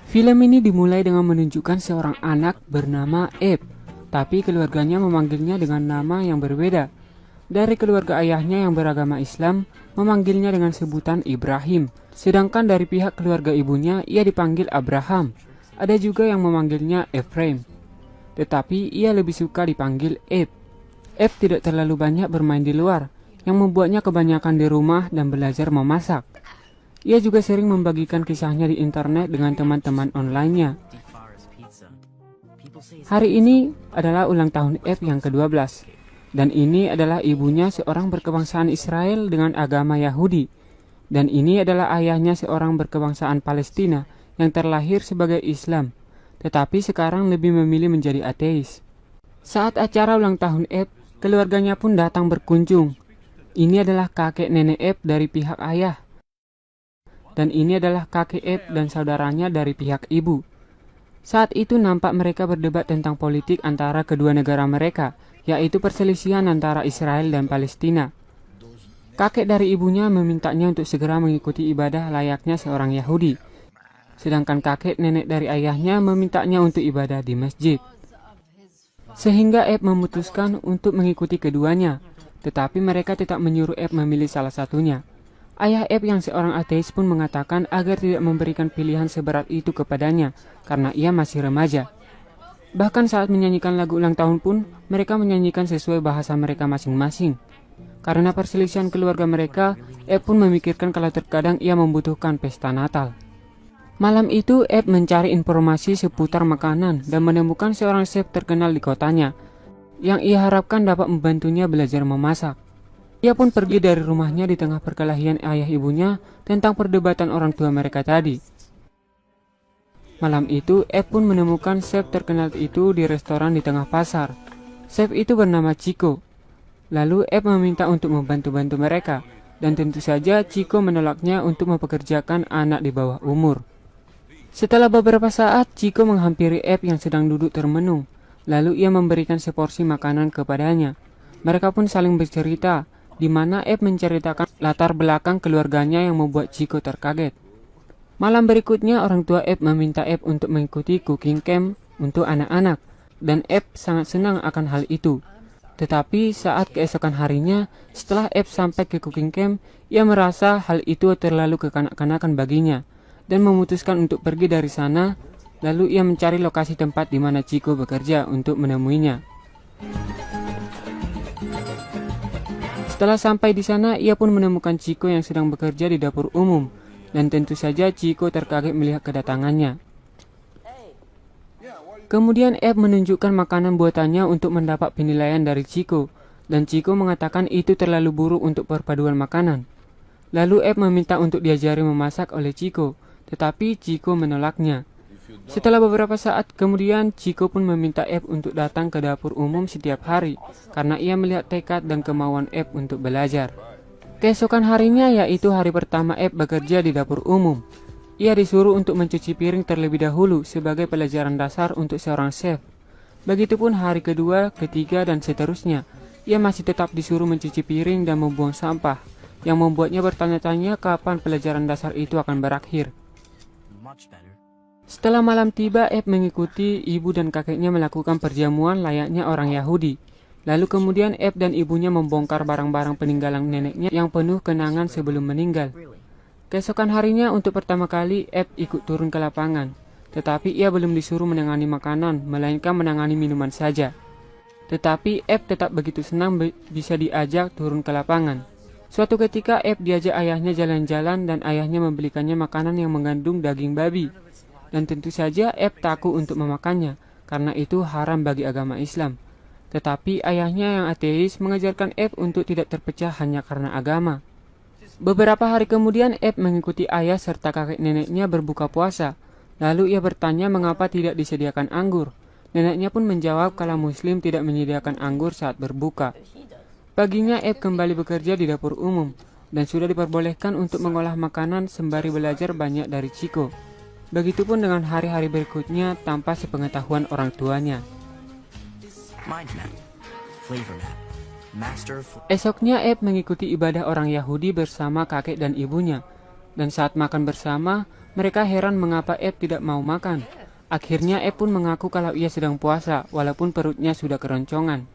Film ini dimulai dengan menunjukkan seorang anak bernama Eb, tapi keluarganya memanggilnya dengan nama yang berbeda. Dari keluarga ayahnya yang beragama Islam, memanggilnya dengan sebutan Ibrahim, sedangkan dari pihak keluarga ibunya ia dipanggil Abraham. Ada juga yang memanggilnya Ephraim, tetapi ia lebih suka dipanggil Eb. Eb tidak terlalu banyak bermain di luar, yang membuatnya kebanyakan di rumah dan belajar memasak. Ia juga sering membagikan kisahnya di internet dengan teman-teman online-nya. Hari ini adalah ulang tahun Eb yang ke-12, dan ini adalah ibunya seorang berkebangsaan Israel dengan agama Yahudi, dan ini adalah ayahnya seorang berkebangsaan Palestina yang terlahir sebagai Islam, tetapi sekarang lebih memilih menjadi ateis. Saat acara ulang tahun Eb, keluarganya pun datang berkunjung. Ini adalah kakek nenek Eb dari pihak ayah, dan ini adalah kakek Eb dan saudaranya dari pihak ibu. Saat itu nampak mereka berdebat tentang politik antara kedua negara mereka, yaitu perselisihan antara Israel dan Palestina. Kakek dari ibunya memintanya untuk segera mengikuti ibadah layaknya seorang Yahudi, sedangkan kakek nenek dari ayahnya memintanya untuk ibadah di masjid. Sehingga Eb memutuskan untuk mengikuti keduanya, tetapi mereka tetap menyuruh Eb memilih salah satunya. Ayah Eb yang seorang ateis pun mengatakan agar tidak memberikan pilihan seberat itu kepadanya, karena ia masih remaja. Bahkan saat menyanyikan lagu ulang tahun pun, mereka menyanyikan sesuai bahasa mereka masing-masing. Karena perselisihan keluarga mereka, Eb pun memikirkan kalau terkadang ia membutuhkan pesta Natal. Malam itu, Eb mencari informasi seputar makanan dan menemukan seorang chef terkenal di kotanya, yang ia harapkan dapat membantunya belajar memasak. Ia pun pergi dari rumahnya di tengah perkelahian ayah ibunya tentang perdebatan orang tua mereka tadi. Malam itu, Eb pun menemukan chef terkenal itu di restoran di tengah pasar. Chef itu bernama Chico. Lalu Eb meminta untuk membantu-bantu mereka, dan tentu saja Chico menolaknya untuk mempekerjakan anak di bawah umur. Setelah beberapa saat, Chico menghampiri Eb yang sedang duduk termenung. Lalu ia memberikan seporsi makanan kepadanya. Mereka pun saling bercerita, di mana Eb menceritakan latar belakang keluarganya yang membuat Chico terkaget. Malam berikutnya, orang tua Eb meminta Eb untuk mengikuti cooking camp untuk anak-anak, dan Eb sangat senang akan hal itu. Tetapi saat keesokan harinya, setelah Eb sampai ke cooking camp, ia merasa hal itu terlalu kekanak-kanakan baginya, dan memutuskan untuk pergi dari sana. Lalu ia mencari lokasi tempat di mana Chico bekerja untuk menemuinya. Setelah sampai di sana, ia pun menemukan Chico yang sedang bekerja di dapur umum, dan tentu saja Chico terkaget melihat kedatangannya. Kemudian Eb menunjukkan makanan buatannya untuk mendapat penilaian dari Chico, dan Chico mengatakan itu terlalu buruk untuk perpaduan makanan. Lalu Eb meminta untuk diajari memasak oleh Chico, tetapi Chico menolaknya. Setelah beberapa saat kemudian, Chico pun meminta Eb untuk datang ke dapur umum setiap hari, karena ia melihat tekad dan kemauan Eb untuk belajar. Keesokan harinya, yaitu hari pertama Eb bekerja di dapur umum, ia disuruh untuk mencuci piring terlebih dahulu sebagai pelajaran dasar untuk seorang chef. Begitupun hari kedua, ketiga, dan seterusnya, ia masih tetap disuruh mencuci piring dan membuang sampah, yang membuatnya bertanya-tanya kapan pelajaran dasar itu akan berakhir. Setelah malam tiba, Eb mengikuti ibu dan kakeknya melakukan perjamuan layaknya orang Yahudi. Lalu kemudian Eb dan ibunya membongkar barang-barang peninggalan neneknya yang penuh kenangan sebelum meninggal. Keesokan harinya, untuk pertama kali Eb ikut turun ke lapangan. Tetapi ia belum disuruh menangani makanan, melainkan menangani minuman saja. Tetapi Eb tetap begitu senang bisa diajak turun ke lapangan. Suatu ketika Eb diajak ayahnya jalan-jalan dan ayahnya membelikannya makanan yang mengandung daging babi. Dan tentu saja Eb takut untuk memakannya, karena itu haram bagi agama Islam. Tetapi ayahnya yang ateis mengajarkan Eb untuk tidak terpecah hanya karena agama. Beberapa hari kemudian Eb mengikuti ayah serta kakek neneknya berbuka puasa. Lalu ia bertanya mengapa tidak disediakan anggur. Neneknya pun menjawab kalau Muslim tidak menyediakan anggur saat berbuka. Paginya Eb kembali bekerja di dapur umum, dan sudah diperbolehkan untuk mengolah makanan sembari belajar banyak dari Chico. Begitupun dengan hari-hari berikutnya tanpa sepengetahuan orang tuanya. Esoknya Eb mengikuti ibadah orang Yahudi bersama kakek dan ibunya. Dan saat makan bersama, Mereka heran mengapa Ep tidak mau makan. Akhirnya Ep pun mengaku kalau ia sedang puasa, walaupun perutnya sudah keroncongan.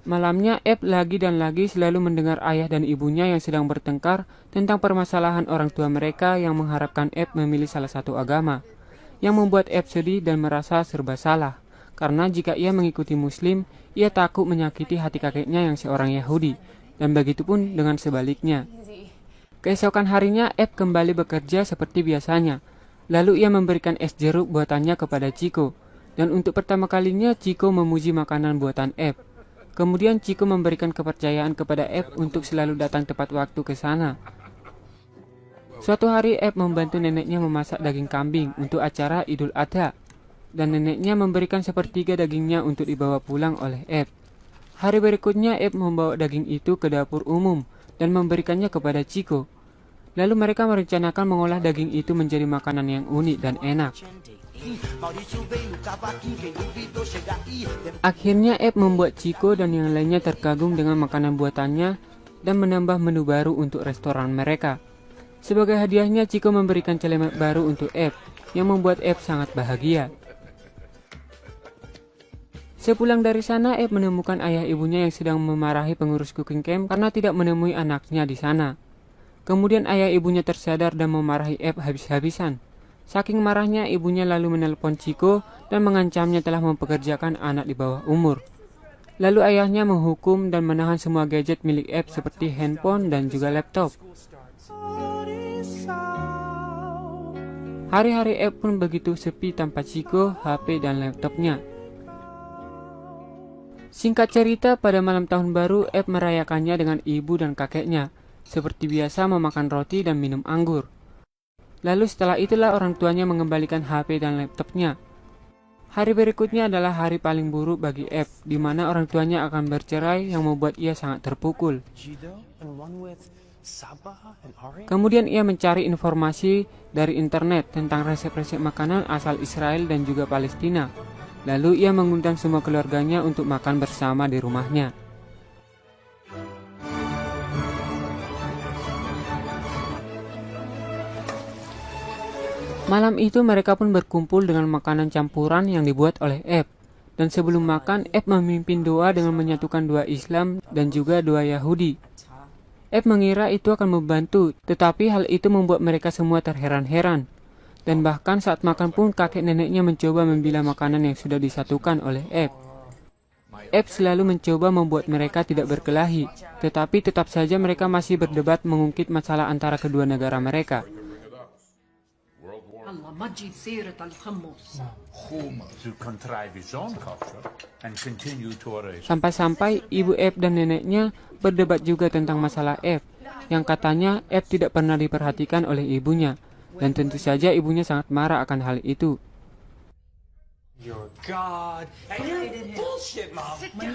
Malamnya Ep lagi dan lagi selalu mendengar ayah dan ibunya yang sedang bertengkar tentang permasalahan orang tua mereka yang mengharapkan Ep memilih salah satu agama, yang membuat Ep sedih dan merasa serba salah, karena jika ia mengikuti Muslim, ia takut menyakiti hati kakeknya yang seorang Yahudi, dan begitupun dengan sebaliknya. Keesokan harinya Ep kembali bekerja seperti biasanya, lalu ia memberikan es jeruk buatannya kepada Chico, dan untuk pertama kalinya Chico memuji makanan buatan Ep. Kemudian Chico memberikan kepercayaan kepada Ep untuk selalu datang tepat waktu ke sana. Suatu hari Ep membantu neneknya memasak daging kambing untuk acara Idul Adha, dan neneknya memberikan sepertiga dagingnya untuk dibawa pulang oleh Ep. Hari berikutnya Ep membawa daging itu ke dapur umum dan memberikannya kepada Chico. Lalu mereka merencanakan mengolah daging itu menjadi makanan yang unik dan enak. Akhirnya Ep membuat Chico dan yang lainnya terkagum dengan makanan buatannya dan menambah menu baru untuk restoran mereka. Sebagai hadiahnya Chico memberikan celemek baru untuk Ep, yang membuat Ep sangat bahagia. Sepulang dari sana Ep menemukan ayah ibunya yang sedang memarahi pengurus cooking camp karena tidak menemui anaknya di sana. Kemudian ayah ibunya tersadar dan memarahi Ep habis-habisan. Saking marahnya, ibunya lalu menelpon Chico dan mengancamnya telah mempekerjakan anak di bawah umur. Lalu ayahnya menghukum dan menahan semua gadget milik Ep seperti handphone dan juga laptop. Hari-hari Ep pun begitu sepi tanpa Chico, HP dan laptopnya. Singkat cerita, pada malam tahun baru Ep merayakannya dengan ibu dan kakeknya. Seperti biasa memakan roti dan minum anggur. Lalu setelah itulah orang tuanya mengembalikan HP dan laptopnya. Hari berikutnya adalah hari paling buruk bagi Ep, di mana orang tuanya akan bercerai yang membuat ia sangat terpukul. Kemudian ia mencari informasi dari internet tentang resep-resep makanan asal Israel dan juga Palestina. Lalu ia mengundang semua keluarganya untuk makan bersama di rumahnya. Malam itu mereka pun berkumpul dengan makanan campuran yang dibuat oleh Ep. Dan sebelum makan, Ep memimpin doa dengan menyatukan dua Islam dan juga dua Yahudi. Ep mengira itu akan membantu, tetapi hal itu membuat mereka semua terheran-heran. Dan bahkan saat makan pun kakek neneknya mencoba membilah makanan yang sudah disatukan oleh Ep. Ep selalu mencoba membuat mereka tidak berkelahi, tetapi tetap saja mereka masih berdebat mengungkit masalah antara kedua negara mereka. Sampai-sampai ibu Ep dan neneknya berdebat juga tentang masalah Ep, yang katanya Ep tidak pernah diperhatikan oleh ibunya, dan tentu saja ibunya sangat marah akan hal itu.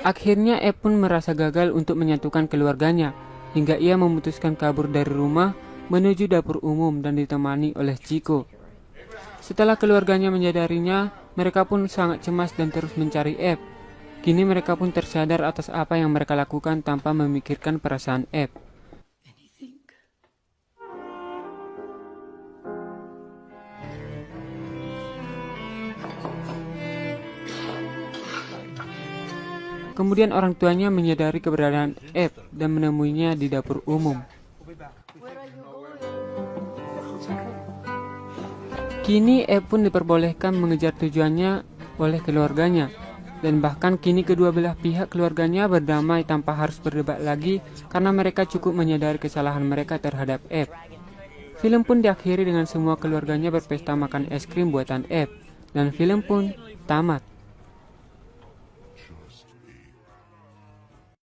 Akhirnya Ep pun merasa gagal untuk menyatukan keluarganya, hingga ia memutuskan kabur dari rumah menuju dapur umum dan ditemani oleh Chico. Setelah keluarganya menyadarinya, mereka pun sangat cemas dan terus mencari Ep. Kini mereka pun tersadar atas apa yang mereka lakukan tanpa memikirkan perasaan Ep. Kemudian orang tuanya menyadari keberadaan Ep dan menemuinya di dapur umum. Kini Ep pun diperbolehkan mengejar tujuannya oleh keluarganya, dan bahkan kini kedua belah pihak keluarganya berdamai tanpa harus berdebat lagi karena mereka cukup menyadari kesalahan mereka terhadap Ep. Film pun diakhiri dengan semua keluarganya berpesta makan es krim buatan Ep, dan film pun tamat.